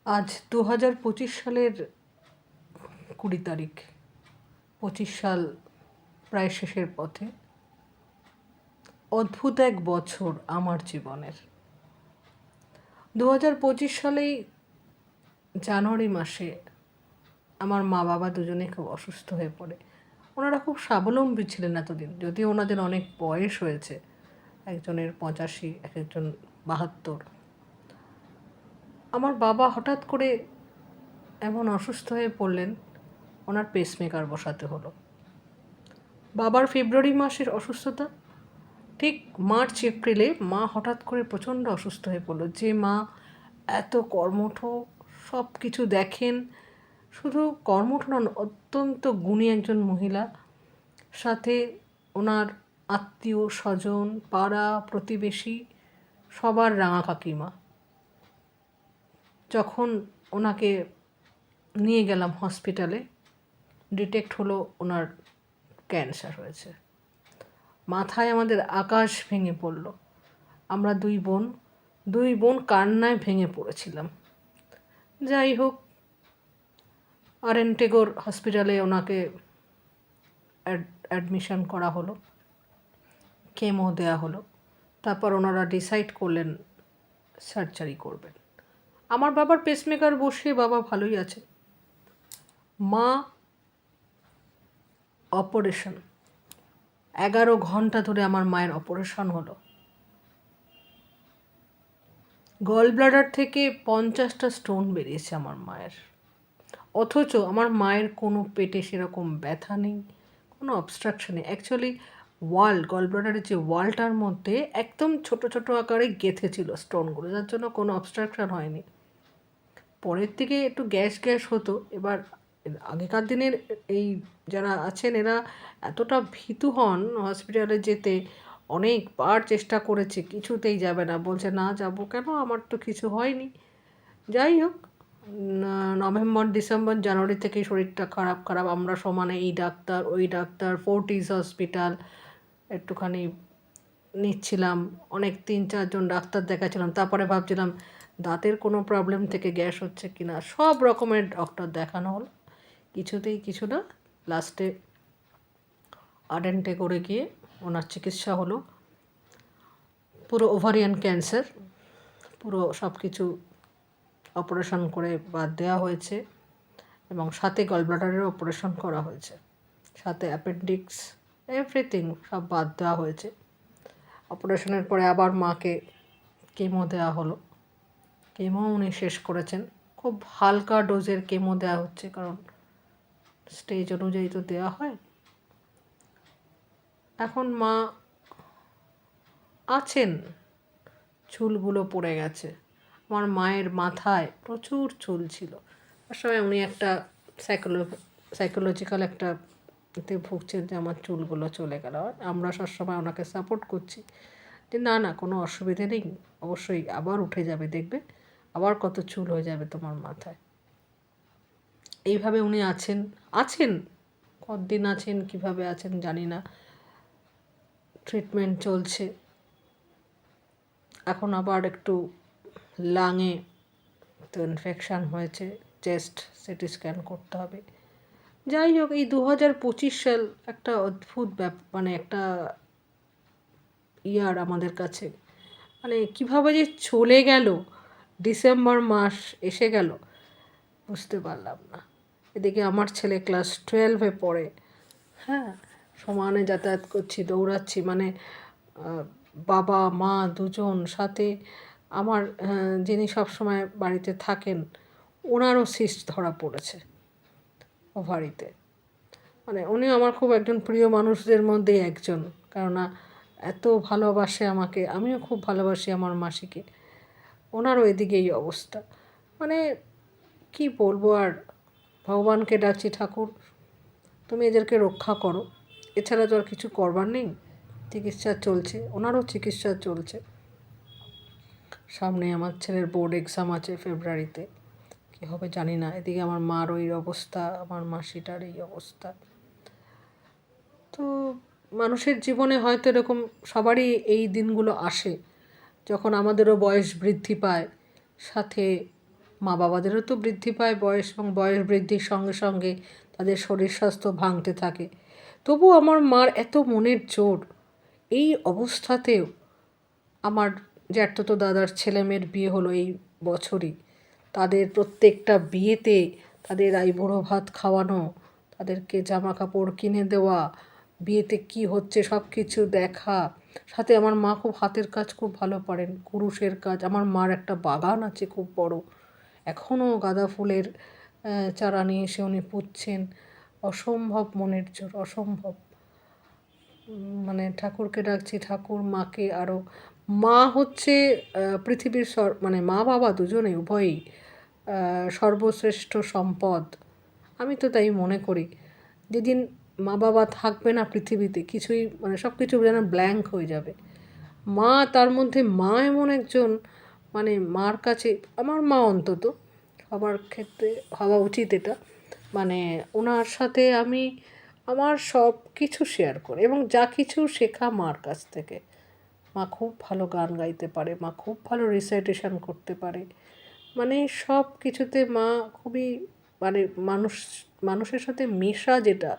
আজ 2025 সালের 20 তারিখ। 25 সাল প্রায় শেষের পথে। অদ্ভুত এক বছর আমার জীবনের। 2025 সালেই জানুয়ারি মাসে আমার মা বাবা দুজনেই খুব অসুস্থ হয়ে পড়ে। ওনারা খুব স্বাবলম্বী ছিলেন এতদিন, যদিও ওনাদের অনেক বয়স হয়েছে, একজনের 85, একজন 72। আমার বাবা হঠাৎ করে এমন অসুস্থ হয়ে পড়লেন, ওনার পেসমেকার বসাতে হলো। বাবার ফেব্রুয়ারি মাসের অসুস্থতা, ঠিক মার্চ এপ্রিলে মা হঠাৎ করে প্রচণ্ড অসুস্থ হয়ে পড়লো। যে মা এত কর্মঠ, সব কিছু দেখেন, শুধু কর্মঠ নন, অত্যন্ত গুণী একজন মহিলা, সাথে ওনার আত্মীয় স্বজন, পাড়া প্রতিবেশী সবার রাঙা কাকিমা। যখন ওনাকে নিয়ে গেলাম হসপিটালে, ডিটেক্ট হলো ওনার ক্যান্সার হয়েছে। মাথায় আমাদের আকাশ ভেঙে পড়ল। আমরা দুই বোন কান্নায় ভেঙে পড়েছিলাম। যাই হোক, RN টেগোর হসপিটালে ওনাকে অ্যাডমিশন করা হলো, কেমো দেওয়া হলো। তারপর ওনারা ডিসাইড করলেন সার্জারি করবেন। আমার বাবার পেসমেকার বসিয়ে বাবা ভালোই আছে। মা অপারেশন, 11 ঘন্টা ধরে আমার মায়ের অপারেশন হলো। গল ব্লাডার থেকে 50টা স্টোন বেরিয়েছে আমার মায়ের। অথচ আমার মায়ের কোনো পেটে সেরকম ব্যথা নেই, কোনো অবস্ট্রাকশন নেই। অ্যাকচুয়ালি গল ব্লাডারের যে ওয়ালটার মধ্যে একদম ছোট ছোট আকারে গেঁথে ছিল স্টোনগুলো, যার জন্য কোনো অবস্ট্রাকশন হয়নি। পরের দিকে একটু গ্যাস গ্যাস হতো। এবার আগেকার দিনের এই যারা আছেন এরা এতটা ভীতু হন হসপিটালে যেতে, অনেকবার চেষ্টা করেছে, কিছুতেই যাবে না, বলছে না যাব কেন, আমার তো কিছু হয়নি। যাই হোক, নভেম্বর ডিসেম্বর জানুয়ারি থেকেই শরীরটা খারাপ আমরা সমানে এই ডাক্তার ওই ডাক্তার, ফোর্টিস হসপিটাল একটুখানি নিচ্ছিলাম, অনেক 3-4 জন ডাক্তার দেখাচ্ছিলাম। তারপরে ভাবছিলাম দাঁতের কোনো প্রবলেম থেকে গ্যাস হচ্ছে কিনা, সব রকমের ডক্টর দেখানো হলো, কিছুতেই কিছু না। লাস্টে আর্ডেন্টে করে গিয়ে ওনার চিকিৎসা হলো। পুরো ওভারিয়ান ক্যান্সার, পুরো সব কিছু অপারেশন করে বাদ দেওয়া হয়েছে, এবং সাথে গলব্লাডারের অপারেশন করা হয়েছে, সাথে অ্যাপেন্ডিক্স, এভরিথিং সব বাদ দেওয়া হয়েছে। অপারেশনের পরে আবার মাকে কেমো দেওয়া হলো। কেমো উনি শেষ করেছেন। খুব হালকা ডোজের কেমো দেওয়া হচ্ছে, কারণ স্টেজ অনুযায়ী তো দেওয়া হয়। এখন মা আছেন, চুলগুলো পড়ে গেছে। আমার মায়ের মাথায় প্রচুর চুল ছিল। আসলে উনি একটা সাইকোলজিক্যাল একটা এতে ভুগছেন যে আমার চুলগুলো চলে গেল। আমরা সবসময় ওনাকে সাপোর্ট করছি যে না না, কোনো অসুবিধে নেই, অবশ্যই আবার উঠে যাবে, দেখবে আবার কত চুল হয়ে যাবে তোমার মাথায়। এইভাবে উনি আছেন কতদিন আছেন, কিভাবে আছেন জানি না। ট্রিটমেন্ট চলছে। এখন আবার একটু লাঙে তো ইনফেকশান হয়েছে, চেস্ট সিটি স্ক্যান করতে হবে। যাই হোক, এই 2025 সাল একটা অদ্ভুত মানে একটা ইয়ার আমাদের কাছে, মানে কীভাবে যে চলে গেল, ডিসেম্বর মাস এসে গেল বুঝতে পারলাম না। এদিকে আমার ছেলে ক্লাস 12-এ পড়ে, হ্যাঁ, সমানে যাতায়াত করছি, দৌড়াচ্ছি, মানে বাবা মা দুজন সাথে। আমার যিনি সবসময় বাড়িতে থাকেন, ওনারও সিস্ট ধরা পড়েছে ওভারিতে। মানে উনি আমার খুব একজন প্রিয় মানুষদের মধ্যেই একজন, কেননা এত ভালোবাসে আমাকে, আমিও খুব ভালোবাসি আমার মাসিকে। ওনারও এদিকে এই অবস্থা। মানে কি বলবো আর, ভগবানকে ডাকছি, ঠাকুর তুমি এদেরকে রক্ষা করো, এছাড়া তো আর কিছু করবার নেই। চিকিৎসা চলছে, ওনারও চিকিৎসা চলছে। সামনে আমার ছেলের বোর্ড এক্সাম আছে ফেব্রুয়ারিতে, কী হবে জানি না। এদিকে আমার মারও এই অবস্থা, আমার মাসিটার এই অবস্থা। তো মানুষের জীবনে হয়তো এরকম সবারই এই দিনগুলো আসে, যখন আমাদেরও বয়স বৃদ্ধি পায়, সাথে মা বাবাদেরও তো বৃদ্ধি পায় বয়স, এবং বয়স বৃদ্ধির সঙ্গে সঙ্গে তাদের শরীর স্বাস্থ্য ভাঙতে থাকে। তবু আমার মার এত মনের জোর, এই অবস্থাতেও আমার জ্যাঠতো দাদার ছেলেমেয়ের বিয়ে হলো এই বছরই, তাদের প্রত্যেকটা বিয়েতে তাদের আইবুড়ো ভাত খাওয়ানো, তাদেরকে জামা কাপড় কিনে দেওয়া, বিয়েতে কি হচ্ছে সব কিছু দেখা। সাথে আমার মা খুব হাতের কাজ খুব ভালো পারেন, কুরুশের কাজ। আমার মার একটা বাগান আছে খুব বড়, এখনও গাঁদা ফুলের চারা নিয়ে এসে উনি পুঁতছেন। অসম্ভব মনের জোর, অসম্ভব। মানে ঠাকুরকে ডাকছি, ঠাকুর মাকে আরও। মা হচ্ছে পৃথিবীর মানে মা বাবা দুজনেই উভয়ই সর্বশ্রেষ্ঠ সম্পদ। আমি তো তাই মনে করি। যেদিন মা বাবা থাকবে না পৃথিবীতে, কিছুই মানে সব কিছু যেন ব্ল্যাঙ্ক হয়ে যাবে। মা, তার মধ্যে মা এমন একজন, মানে মার কাছে, আমার মা অন্তত, সবার ক্ষেত্রে হওয়া উচিত এটা, মানে ওনার সাথে আমি আমার সব কিছু শেয়ার করি, এবং যা কিছু শেখা মার কাছ থেকে। মা খুব ভালো গান গাইতে পারে, মা খুব ভালো রিসাইটেশন করতে পারে, মানে সব কিছুতে মা খুবই, মানে মানুষের সাথে মেশা যেটা,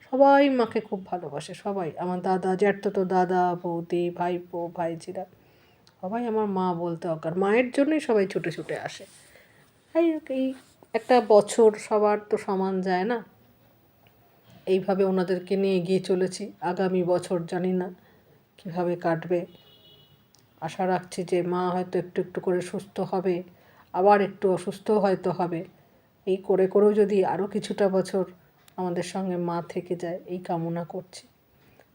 সবাই মাকে খুব ভালোবাসে, সবাই। আমার দাদা, জ্যাঠতো দাদা, বৌদি, ভাইপো, ভাইঝিরা, সবাই আমার মা বলতে অজ্ঞান। মায়ের জন্যই সবাই ছুটে ছুটে আসে। এই একটা বছর সবার তো সমান যায় না, এইভাবে ওনাদেরকে নিয়ে এগিয়ে চলেছি। আগামী বছর জানি না কীভাবে কাটবে। আশা রাখছি যে মা হয়তো একটু একটু করে সুস্থ হবে, আবার একটু অসুস্থ হয়তো হবে। এই করে করেও যদি আরও কিছুটা বছর আমাদের সঙ্গে মা থেকে যায়, এই কামনা করছি।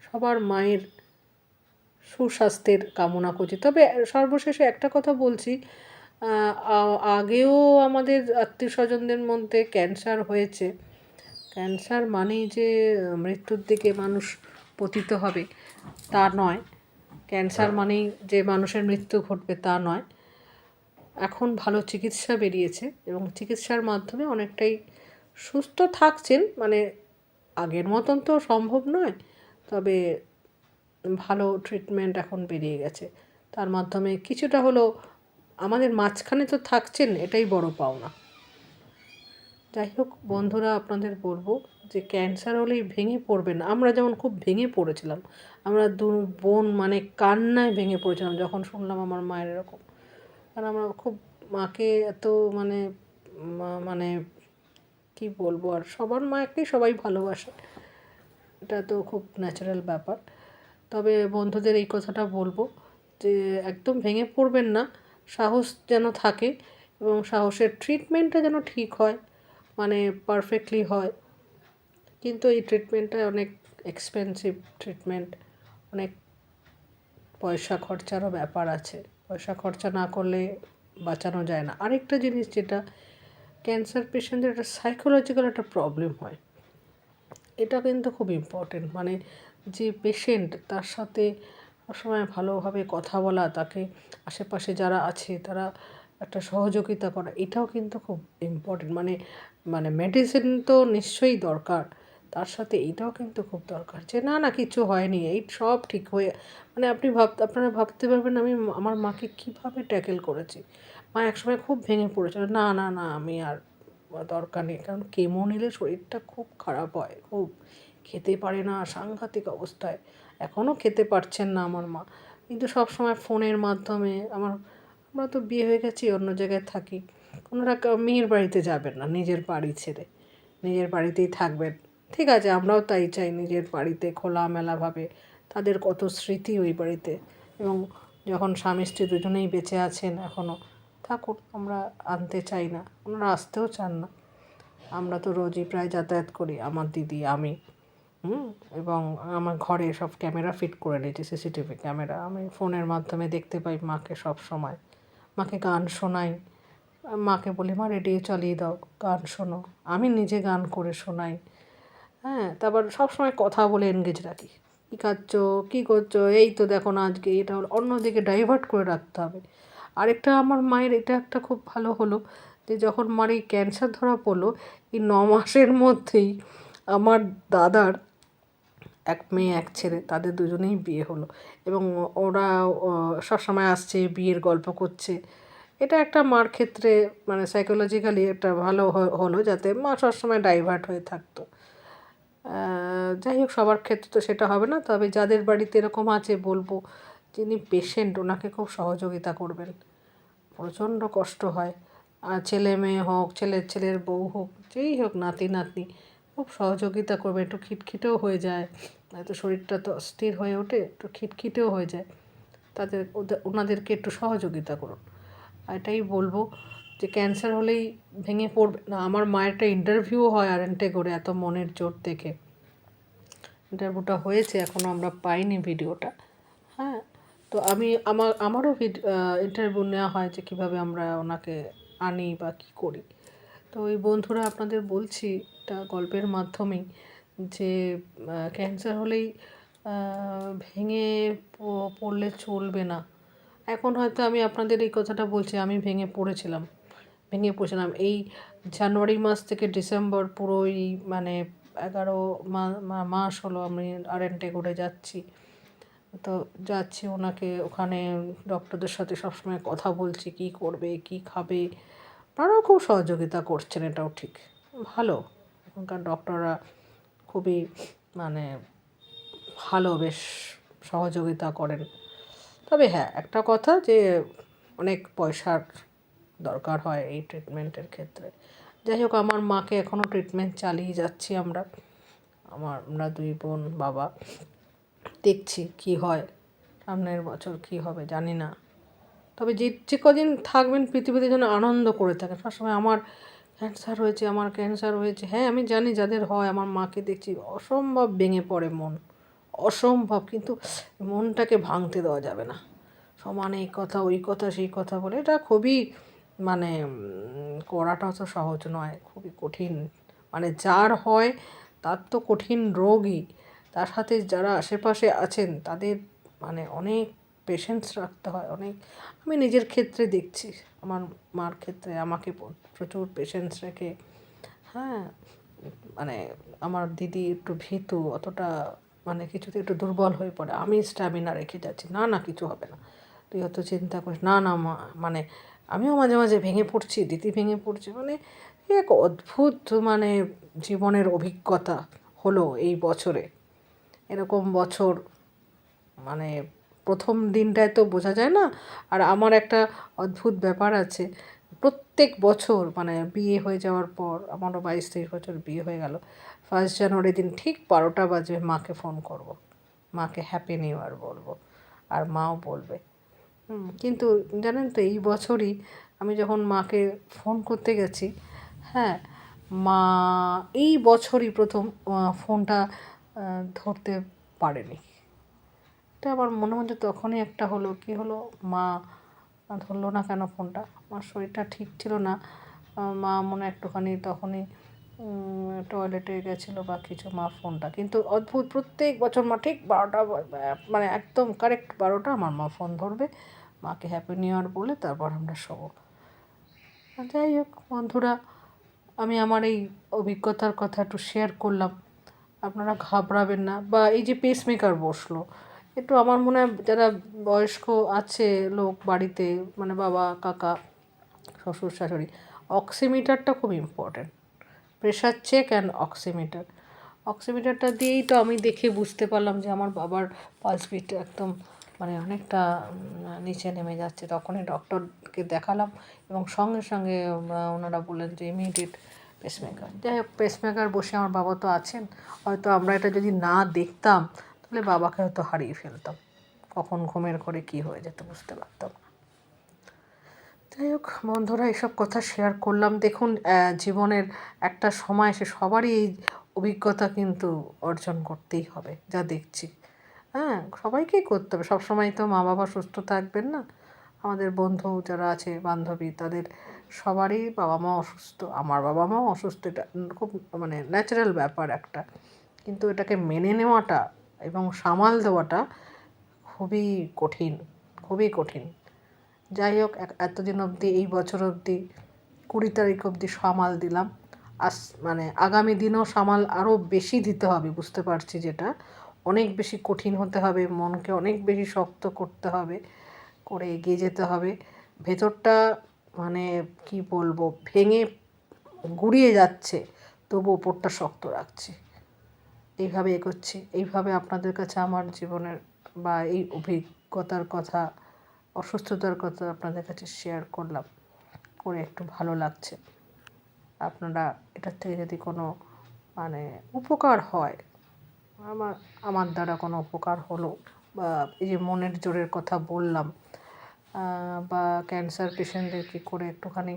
সবার মায়ের সুস্বাস্থ্যের কামনা করছি। তবে সর্বশেষে একটা কথা বলছি, আগেও আমাদের আত্মীয় স্বজনদের মধ্যে ক্যান্সার হয়েছে। ক্যান্সার মানেই যে মৃত্যুর দিকে মানুষ পতিত হবে তা নয়, ক্যান্সার মানেই যে মানুষের মৃত্যু ঘটবে তা নয়। এখন ভালো চিকিৎসা বেরিয়েছে, এবং চিকিৎসার মাধ্যমে অনেকটাই সুস্থ থাকছেন। মানে আগের মতন তো সম্ভব নয়, তবে ভালো ট্রিটমেন্ট এখন বেরিয়ে গেছে। তার মাধ্যমে কিছুটা হলেও আমাদের মাঝখানে তো থাকছেন, এটাই বড় পাওনা। যাই হোক বন্ধুরা, আপনাদের বলবো যে ক্যান্সার হলেই ভেঙে পড়বেন না। আমরা যেমন খুব ভেঙে পড়েছিলাম, আমরা দু বোন মানে কান্নায় ভেঙে পড়েছিলাম যখন শুনলাম আমার মায়ের এরকম। কারণ আমরা খুব মাকে এত মানে মানে কী বলবো, আর সবার মাকেই সবাই ভালোবাসে, এটা তো খুব ন্যাচারাল ব্যাপার। তবে বন্ধুদের এই কথাটা বলবো যে একদম ভেঙে পড়বেন না, সাহস যেন থাকে, এবং সাহসের ট্রিটমেন্টটা যেন ঠিক হয়, মানে পারফেক্টলি হয়। কিন্তু এই ট্রিটমেন্টটা অনেক এক্সপেন্সিভ ট্রিটমেন্ট, অনেক পয়সা খরচারও ব্যাপার আছে। পয়সা খরচা না করলে বাঁচানো যায় না। আরেকটা জিনিস যেটা, ক্যান্সার পেশেন্টদের একটা সাইকোলজিক্যাল একটা প্রবলেম হয়, এটা কিন্তু খুব ইম্পর্টেন্ট। মানে যে পেশেন্ট, তার সাথে সবসময় ভালোভাবে কথা বলা, তাকে আশেপাশে যারা আছে তারা একটা সহযোগিতা করা, এটাও কিন্তু খুব ইম্পর্টেন্ট। মানে মানে মেডিসিন তো নিশ্চয়ই দরকার, তার সাথে এইটাও কিন্তু খুব দরকার যে না না কিছু হয়নি, এই সব ঠিক হয়ে, মানে আপনারা ভাবতে পারবেন আমি আমার মাকে কীভাবে ট্যাকেল করেছি। মা একসময় খুব ভেঙে পড়েছিল, না না না আমি আর দরকার নেই, কারণ কেমো নিলে শরীরটা খুব খারাপ হয়, খুব খেতে পারে না, সাংঘাতিক অবস্থায়। এখনও খেতে পারছেন না আমার মা, কিন্তু সব সময় ফোনের মাধ্যমে আমরা তো বিয়ে হয়ে গেছি, অন্য জায়গায় থাকি, ওনারা মেয়ের বাড়িতে যাবেন না, নিজের বাড়ি ছেড়ে নিজের বাড়িতেই থাকবেন। ঠিক আছে, আমরাও তাই চাই, নিজের বাড়িতে খোলামেলাভাবে, তাদের কত স্মৃতি ওই বাড়িতে, এবং যখন স্বামী স্ত্রী দুজনেই বেঁচে আছেন এখনও, থাকুন, আমরা আনতে চাই না, ওনারা আসতেও চান না। আমরা তো রোজই প্রায় যাতায়াত করি, আমার দিদি, আমি, এবং আমার ঘরে সব ক্যামেরা ফিট করে নিয়েছি, সিসিটিভি ক্যামেরা, আমি ফোনের মাধ্যমে দেখতে পাই মাকে সব সময়। মাকে গান শোনাই, মাকে বলি মা রেডিও চালিয়ে দাও, গান শোনো, আমি নিজে গান করে শোনাই। হ্যাঁ, তারপর সবসময় কথা বলে এনগেজ রাখি, কী খাচ্ছো, কী করছো, এই তো দেখো না আজকে এটা হলো, অন্যদিকে ডাইভার্ট করে রাখতে হবে। আরেকটা আমার মায়ের এটা একটা খুব ভালো হলো যে যখন মার এই ক্যান্সার ধরা পড়লো, এই 9 মাসের মধ্যেই আমার দাদার এক মেয়ে এক ছেলে, তাদের দুজনেই বিয়ে হলো, এবং ওরা সবসময় আসছে, বিয়ের গল্প করছে। এটা একটা মার ক্ষেত্রে মানে সাইকোলজিক্যালি একটা ভালো হলো, যাতে মা সবসময় ডাইভার্ট হয়ে থাকতো। যাই হোক, সবার ক্ষেত্রে তো সেটা হবে না, তবে যাদের বাড়িতে এরকম আছে বলবো, যিনি পেশেন্ট ওনাকে খুব সহযোগিতা করবেন। প্রচণ্ড কষ্ট হয়। আর ছেলে মেয়ে হোক, ছেলের বউ হোক, যেই হোক, নাতি নাতনি, খুব সহযোগিতা করবে। একটু খিটখিটেও হয়ে যায়, হয়তো শরীরটা তো অস্থির হয়ে ওঠে, একটু খিটখিটেও হয়ে যায়, ওনাদেরকে একটু সহযোগিতা করুন। এটাই বলবো যে ক্যান্সার হলেই ভেঙে পড়বে না। আমার মায়ের একটা ইন্টারভিউ হয় আরেন্টে করে, এত মনের জোর দেখে ইন্টারভিউটা হয়েছে, এখনও আমরা পাইনি ভিডিওটা। হ্যাঁ, তো আমারও ইন্টারভিউ নেওয়া হয় যে কীভাবে আমরা ওনাকে আনি বা কী করি। তো ওই বন্ধুরা, আপনাদের বলছি এটা গল্পের মাধ্যমেই, যে ক্যান্সার হলেই ভেঙে পড়লে চলবে না। এখন হয়তো আমি আপনাদের এই কথাটা বলছি, আমি ভেঙে পড়েছিলাম। এই জানুয়ারি মাস থেকে ডিসেম্বর পুরোই মানে 11 মাস হলো আমি আরএনটে করে যাচ্ছি। তো যাচ্ছি ওনাকে ওখানে ডক্টরদের সাথে সবসময় কথা বলছি, কী করবে, কী খাবে। আপনারাও খুব সহযোগিতা করছেন, এটাও ঠিক, ভালো। এখনকার ডক্টররা খুবই মানে ভালো, বেশ সহযোগিতা করেন। তবে হ্যাঁ, একটা কথা যে অনেক পয়সার দরকার হয় এই ট্রিটমেন্টের ক্ষেত্রে। যাই হোক, আমার মাকে এখনও ট্রিটমেন্ট চালিয়ে যাচ্ছি আমরা 2 বোন, বাবা। দেখছি কি হয়, সামনের বছর কি হবে জানি না। তবে যে কদিন থাকবেন পৃথিবীতে যেন আনন্দ করে থাকেন সবসময়। আমার ক্যান্সার হয়েছে, হ্যাঁ আমি জানি যাদের হয়। আমার মাকে দেখছি অসম্ভব ভেঙে পড়ে মন, অসম্ভব। কিন্তু মনটাকে ভাঙতে দেওয়া যাবে না, সমানে এই কথা ওই কথা সেই কথা বলে। এটা খুবই মানে করাটা তো সহজ নয়, খুবই কঠিন। মানে যার হয় তার তো কঠিন রোগই, তার সাথে যারা আশেপাশে আছেন তাদের মানে অনেক পেশেন্স রাখতে হয়, অনেক। আমি নিজের ক্ষেত্রে দেখছি, আমার মার ক্ষেত্রে আমাকে প্রচুর পেশেন্স রেখে। হ্যাঁ, মানে আমার দিদি একটু ভীতু, অতটা মানে কিছুতে একটু দুর্বল হয়ে পড়ে, আমি স্ট্যামিনা রেখে যাচ্ছি, না কিছু হবে না, তুই অত চিন্তা করিস না। মা মানে আমিও মাঝে মাঝে ভেঙে পড়ছি, দিদি ভেঙে পড়ছে, মানে এক অদ্ভুত মানে জীবনের অভিজ্ঞতা হলো এই বছরে। এরকম বছর মানে প্রথম দিনটায় তো বোঝা যায় না। আর আমার একটা অদ্ভুত ব্যাপার আছে, প্রত্যেক বছর মানে বিয়ে হয়ে যাওয়ার পর, আমারও 22-23 বছর বিয়ে হয়ে গেল, 1 জানুয়ারি দিন ঠিক 12টা বাজে মাকে ফোন করব, মাকে হ্যাপি নিউ ইয়ার বলবো, আর মাও বলবে। কিন্তু জানেন তো, এই বছরই আমি যখন মাকে ফোন করতে গেছি, হ্যাঁ, মা এই বছরই প্রথম ফোনটা ধরতে পারেনি। এটা আমার মনে হচ্ছে তখনই একটা হলো, কি হলো, মা ধরলো না কেন ফোনটা। আমার শরীরটা ঠিক ছিল না, মা মনে একটুখানি তখনই টয়লেটে গেছিলো বা কিছু, মা ফোনটা কিন্তু অদ্ভুত, প্রত্যেক বছর মা ঠিক 12টা মানে একদম কারেক্ট 12টা আমার মা ফোন ধরবে, মাকে হ্যাপি নিউ ইয়ার বলে তারপর আমরা শোবো। যাই হোক বন্ধুরা, আমি আমার এই অভিজ্ঞতার কথা একটু শেয়ার করলাম, আপনারা ঘাবড়াবেন না। বা এই যে পেসমেকার বসলো, একটু আমার মনে হয় যারা বয়স্ক আছে লোক বাড়িতে, মানে বাবা কাকা শ্বশুর শাশুড়ি, অক্সিমিটারটা খুব ইম্পর্ট্যান্ট। প্রেশার চেক অ্যান্ড অক্সিমিটারটা দিয়েই তো আমি দেখে বুঝতে পারলাম যে আমার বাবার পালস বিটটা একদম মানে অনেকটা নিচে নেমে যাচ্ছে। তখনই ডক্টরকে দেখালাম এবং সঙ্গে সঙ্গে ওনারা বললেন যে ইমিডিয়েট পেসমেকার। যাই হোক, পেসমেকার বসে আমার বাবা তো আছেন, হয়তো আমরা এটা যদি না দেখতাম তাহলে বাবাকে হয়তো হারিয়ে ফেলতাম, কখন ঘুমের ঘরে কী হয়ে যেত বুঝতে পারতাম না। যাই হোক বন্ধুরা, এইসব কথা শেয়ার করলাম। দেখুন, জীবনের একটা সময় এসে সবারই এই অভিজ্ঞতা কিন্তু অর্জন করতেই হবে, যা দেখছি। হ্যাঁ, সবাইকেই করতে হবে, সবসময় তো মা বাবা সুস্থ থাকবেন না। আমাদের বন্ধু যারা আছে, বান্ধবী, তাদের সবারই বাবা মা অসুস্থ, আমার বাবা মাও অসুস্থ, এটা খুব মানে ন্যাচারাল ব্যাপার একটা। কিন্তু এটাকে মেনে নেওয়াটা এবং সামাল দেওয়াটা খুবই কঠিন, খুবই কঠিন। যাই হোক, এতদিন অবধি, এই বছর অবধি 20 তারিখ অবধি সামাল দিলাম। মানে আগামী দিনেও সামাল আরও বেশি দিতে হবে, বুঝতে পারছি যেটা অনেক বেশি কঠিন হতে হবে, মনকে অনেক বেশি শক্ত করতে হবে, করে এগিয়ে যেতে হবে। ভেতরটা মানে কি বলবো, ভেঙে গুড়িয়ে যাচ্ছে, তবু ওপরটা শক্ত রাখছি, এইভাবে এগোচ্ছি। এইভাবে আপনাদের কাছে আমার জীবনের বা এই অভিজ্ঞতার কথা, অসুস্থতার কথা আপনাদের কাছে শেয়ার করলাম, করে একটু ভালো লাগছে। আপনারা এটার থেকে যদি কোনো মানে উপকার হয়, আমার আমার দ্বারা কোনো উপকার হলো, বা এই যে মনের জোরের কথা বললাম, বা ক্যান্সার পেশেন্টদের কী করে একটুখানি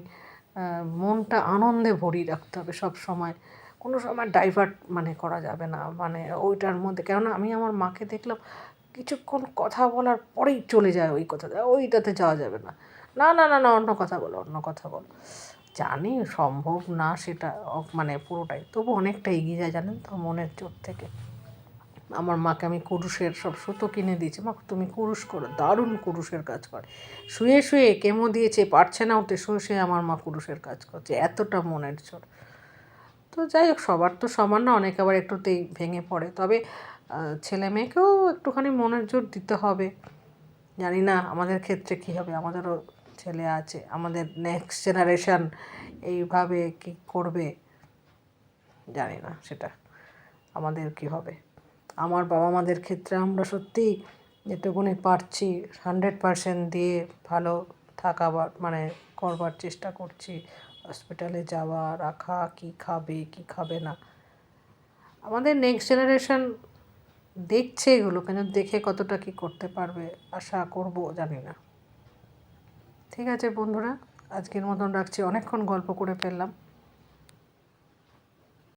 মনটা আনন্দে ভরিয়ে রাখতে হবে সব সময়, কোনো সময় ডাইভার্ট মানে করা যাবে না, মানে ওইটার মধ্যে। কেননা আমি আমার মাকে দেখলাম কিছুক্ষণ কথা বলার পরেই চলে যায় ওই কথাটা, ওইটাতে যাওয়া যাবে না, না না না না, অন্য কথা বলো, অন্য কথা বলো। জানি সম্ভব না সেটা, মানে পুরোটাই, তবু অনেকটা এগিয়ে যায় জানেন তো মনের জোর থেকে। আমার মাকে আমি কুরুশের সব সুতো কিনে দিয়েছি, মা তুমি কুরুশ করো, দারুণ কুরুশের কাজ করে। শুয়ে শুয়ে কেমো দিয়েছে, পারছে না উঠে, শুয়ে শুয়ে আমার মা কুরুশের কাজ করছে, এতটা মনের জোর। তো যাই হোক, সবার তো সমান না, অনেকে আবার একটুতেই ভেঙে পড়ে। তবে ছেলে মেয়েকেও একটুখানি মনের জোর দিতে হবে। জানি না আমাদের ক্ষেত্রে কী হবে, আমাদেরও ছেলে আছে, আমাদের নেক্সট জেনারেশান এইভাবে কী করবে জানি না, সেটা আমাদের কী হবে। আমার বাবা মাদের ক্ষেত্রে আমরা সত্যিই যেটুকুনি পারছি 100% দিয়ে ভালো থাকাবার মানে করবার চেষ্টা করছি। হসপিটালে যাওয়া, রাখা, কী খাবে কী খাবে না, আমাদের নেক্সট জেনারেশন দেখছে এগুলো, কিন্তু দেখে কতটা কী করতে পারবে আশা করব জানি না। ঠিক আছে বন্ধুরা, আজকের মতন রাখছি, অনেকক্ষণ গল্প করে ফেললাম।